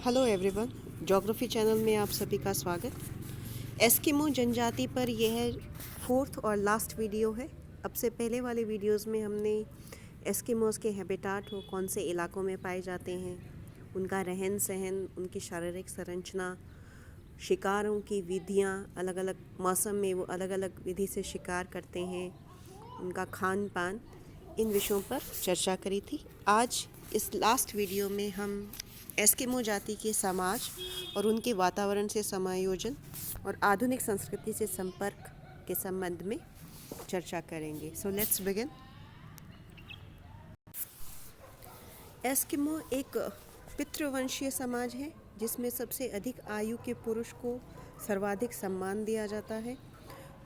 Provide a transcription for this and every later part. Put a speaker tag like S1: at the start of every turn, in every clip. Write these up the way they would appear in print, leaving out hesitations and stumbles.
S1: Hello everyone, geography channel में आप सभी का स्वागत। एस्किमो जनजाति पर यह फोर्थ और लास्ट वीडियो है। अब से पहले वाले वीडियोस में हमने एस्किमोस के हैबिटाट वो कौन से इलाकों में पाए जाते हैं, उनका रहन सहन, उनकी शारीरिक संरचना, शिकारों की विधियाँ, अलग अलग मौसम में वो अलग अलग विधि से शिकार करते हैं, उनका खान पान, इन विषयों पर चर्चा करी थी। आज इस लास्ट वीडियो में हम एस्किमो जाति के समाज और उनके वातावरण से समायोजन और आधुनिक संस्कृति से संपर्क के संबंध में चर्चा करेंगे। So let's begin. एस्किमो एक पितृवंशीय समाज है जिसमें सबसे अधिक आयु के पुरुष को सर्वाधिक सम्मान दिया जाता है।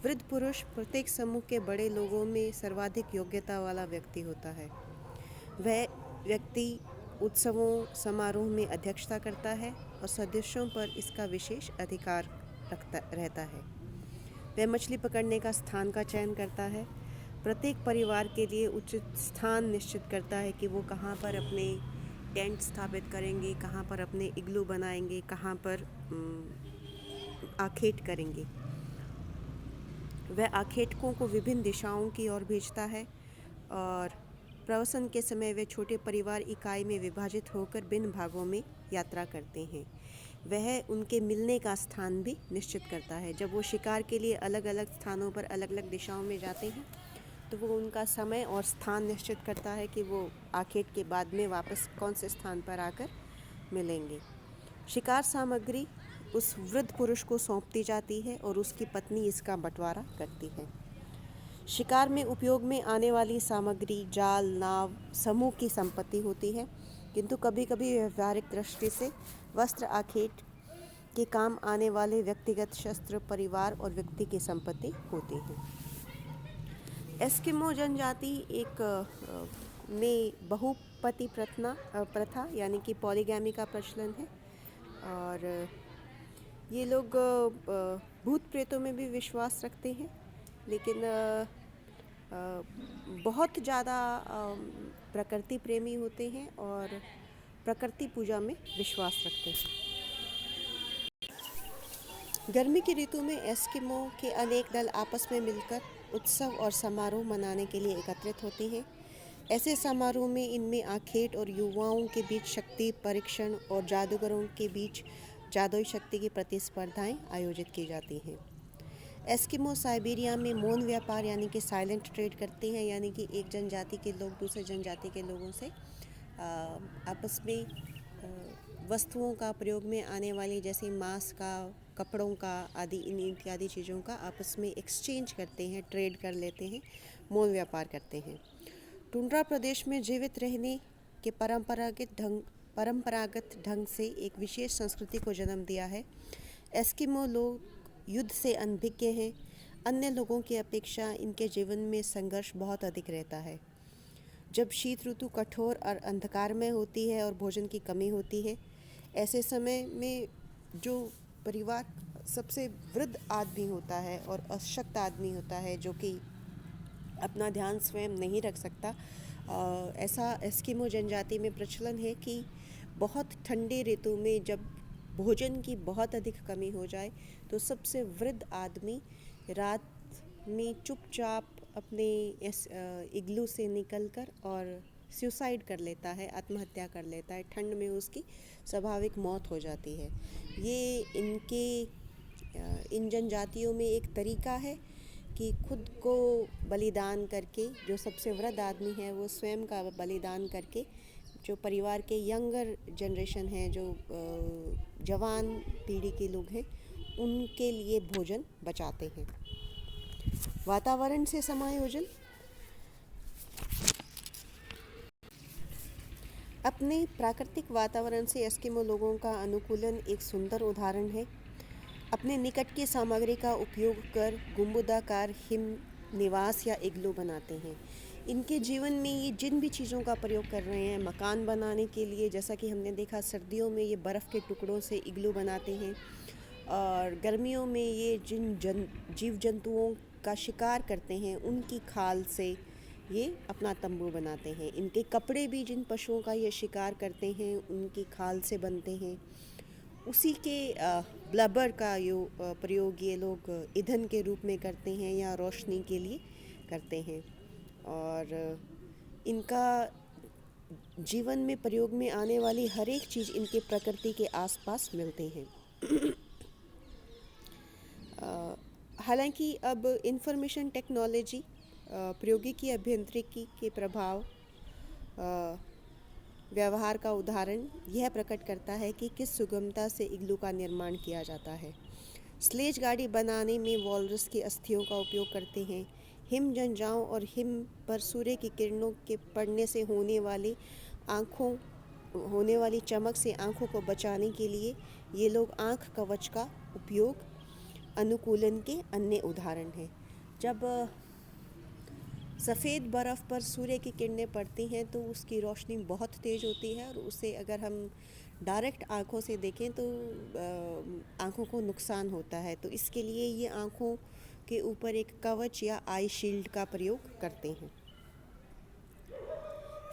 S1: वृद्ध पुरुष प्रत्येक समूह के बड़े लोगों में सर्वाधिक योग्यता वाला व्यक्ति होता है। वह व्यक्ति उत्सवों समारोह में अध्यक्षता करता है और सदस्यों पर इसका विशेष अधिकार रहता है। वह मछली पकड़ने का स्थान का चयन करता है। प्रत्येक परिवार के लिए उचित स्थान निश्चित करता है कि वो कहाँ पर अपने टेंट स्थापित करेंगे, कहाँ पर अपने इग्लू बनाएंगे, कहाँ पर आखेट करेंगे। वह आखेटकों को विभिन्न दिशाओं की ओर भेजता है और प्रवसन के समय वे छोटे परिवार इकाई में विभाजित होकर भिन्न भागों में यात्रा करते हैं। वह उनके मिलने का स्थान भी निश्चित करता है। जब वो शिकार के लिए अलग अलग स्थानों पर अलग अलग दिशाओं में जाते हैं तो वो उनका समय और स्थान निश्चित करता है कि वो आखेट के बाद में वापस कौन से स्थान पर आकर मिलेंगे। शिकार सामग्री उस वृद्ध पुरुष को सौंपती जाती है और उसकी पत्नी इसका बंटवारा करती है। शिकार में उपयोग में आने वाली सामग्री जाल, नाव, समूह की संपत्ति होती है, किंतु कभी कभी व्यवहारिक दृष्टि से वस्त्र, आखेट के काम आने वाले व्यक्तिगत शस्त्र परिवार और व्यक्ति की संपत्ति होती है। एस्किमो जनजाति एक में बहुपति प्रथा यानी कि पॉलीगैमी का प्रचलन है और ये लोग भूत प्रेतों में भी विश्वास रखते हैं, लेकिन बहुत ज़्यादा प्रकृति प्रेमी होते हैं और प्रकृति पूजा में विश्वास रखते हैं। गर्मी की ऋतु में एस्किमो के अनेक दल आपस में मिलकर उत्सव और समारोह मनाने के लिए एकत्रित होते हैं। ऐसे समारोह में इनमें आखेट और युवाओं के बीच शक्ति परीक्षण और जादूगरों के बीच जादुई शक्ति की प्रतिस्पर्धाएं आयोजित की जाती हैं। एस्किमो साइबेरिया में मौन व्यापार यानी कि साइलेंट ट्रेड करते हैं, यानी कि एक जनजाति के लोग दूसरे जनजाति के लोगों से आपस में वस्तुओं का प्रयोग में आने वाली जैसे मांस का, कपड़ों का आदि इन इत्यादि चीज़ों का आपस में एक्सचेंज करते हैं, ट्रेड कर लेते हैं, मौन व्यापार करते हैं। टुंड्रा प्रदेश में जीवित रहने के परंपरागत ढंग से एक विशेष संस्कृति को जन्म दिया है। एस्किमो लोग युद्ध से अनभिज्ञ हैं। अन्य लोगों की अपेक्षा इनके जीवन में संघर्ष बहुत अधिक रहता है। जब शीत ऋतु कठोर और अंधकारमय होती है और भोजन की कमी होती है, ऐसे समय में जो परिवार सबसे वृद्ध आदमी होता है और अशक्त आदमी होता है जो कि अपना ध्यान स्वयं नहीं रख सकता, ऐसा एस्किमो जनजाति में प्रचलन है कि बहुत ठंडे ऋतु में जब भोजन की बहुत अधिक कमी हो जाए तो सबसे वृद्ध आदमी रात में चुपचाप अपने इग्लू से निकलकर और सुसाइड कर लेता है, आत्महत्या कर लेता है। ठंड में उसकी स्वाभाविक मौत हो जाती है। ये इन जनजातियों में एक तरीका है कि खुद को बलिदान करके, जो सबसे वृद्ध आदमी है वो स्वयं का बलिदान करके जो परिवार के यंगर जनरेशन है, जो जवान पीढ़ी के लोग हैं, उनके लिए भोजन बचाते हैं। वातावरण से समायोजन अपने प्राकृतिक वातावरण से एस्किमो लोगों का अनुकूलन एक सुंदर उदाहरण है। अपने निकट की सामग्री का उपयोग कर गुंबदाकार हिम निवास या इग्लू बनाते हैं। इनके जीवन में ये जिन भी चीज़ों का प्रयोग कर रहे हैं, मकान बनाने के लिए, जैसा कि हमने देखा सर्दियों में ये बर्फ़ के टुकड़ों से इग्लू बनाते हैं और गर्मियों में ये जिन जीव जंतुओं का शिकार करते हैं उनकी खाल से ये अपना तंबू बनाते हैं। इनके कपड़े भी जिन पशुओं का ये शिकार करते हैं उनकी खाल से बनते हैं। उसी के ब्लबर का प्रयोग ये लोग ईंधन के रूप में करते हैं या रोशनी के लिए करते हैं। और इनका जीवन में प्रयोग में आने वाली हर एक चीज़ इनके प्रकृति के आसपास मिलते हैं। हालांकि अब इंफॉर्मेशन टेक्नोलॉजी, प्रौद्योगिकी अभियांत्रिकी के प्रभाव व्यवहार का उदाहरण यह प्रकट करता है कि किस सुगमता से इग्लू का निर्माण किया जाता है। स्लेज गाड़ी बनाने में वॉलरस की अस्थियों का उपयोग करते हैं। हिम जंजाओं और हिम पर सूर्य की किरणों के पड़ने से होने वाली चमक से आँखों को बचाने के लिए ये लोग आँख कवच का उपयोग अनुकूलन के अन्य उदाहरण हैं। जब सफ़ेद बर्फ़ पर सूर्य की किरणें पड़ती हैं तो उसकी रोशनी बहुत तेज़ होती है और उसे अगर हम डायरेक्ट आँखों से देखें तो आँखों को नुकसान होता है। तो इसके लिए ये आँखों के ऊपर एक कवच या आई शील्ड का प्रयोग करते हैं।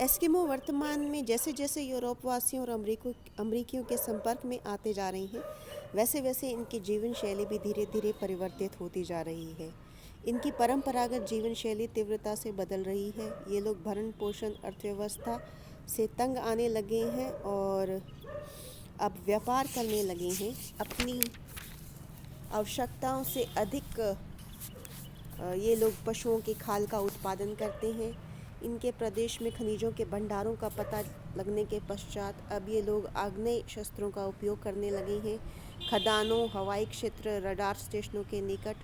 S1: एस्किमो वर्तमान में जैसे जैसे यूरोपवासियों और अमरीकियों के संपर्क में आते जा रहे हैं, वैसे वैसे इनकी जीवन शैली भी धीरे धीरे परिवर्तित होती जा रही है। इनकी परंपरागत जीवन शैली तीव्रता से बदल रही है। ये लोग भरण पोषण अर्थव्यवस्था से तंग आने लगे हैं और अब व्यापार करने लगे हैं। अपनी आवश्यकताओं से अधिक ये लोग पशुओं की खाल का उत्पादन करते हैं। इनके प्रदेश में खनिजों के भंडारों का पता लगने के पश्चात अब ये लोग आग्नेय शस्त्रों का उपयोग करने लगे हैं। खदानों, हवाई क्षेत्र, रडार स्टेशनों के निकट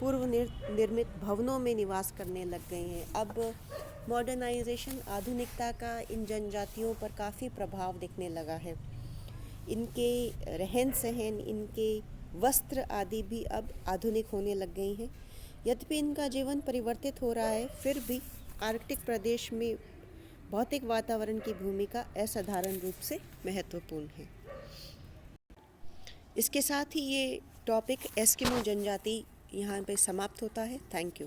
S1: पूर्व निर्मित भवनों में निवास करने लग गए हैं। अब मॉडर्नाइजेशन, आधुनिकता का इन जनजातियों पर काफ़ी प्रभाव दिखने लगा है। इनके रहन सहन, इनके वस्त्र आदि भी अब आधुनिक होने लग गए हैं। यद्यपि इनका जीवन परिवर्तित हो रहा है, फिर भी आर्कटिक प्रदेश में भौतिक वातावरण की भूमिका असाधारण रूप से महत्वपूर्ण है। इसके साथ ही ये टॉपिक एस्किमो जनजाति यहाँ पे समाप्त होता है। Thank you.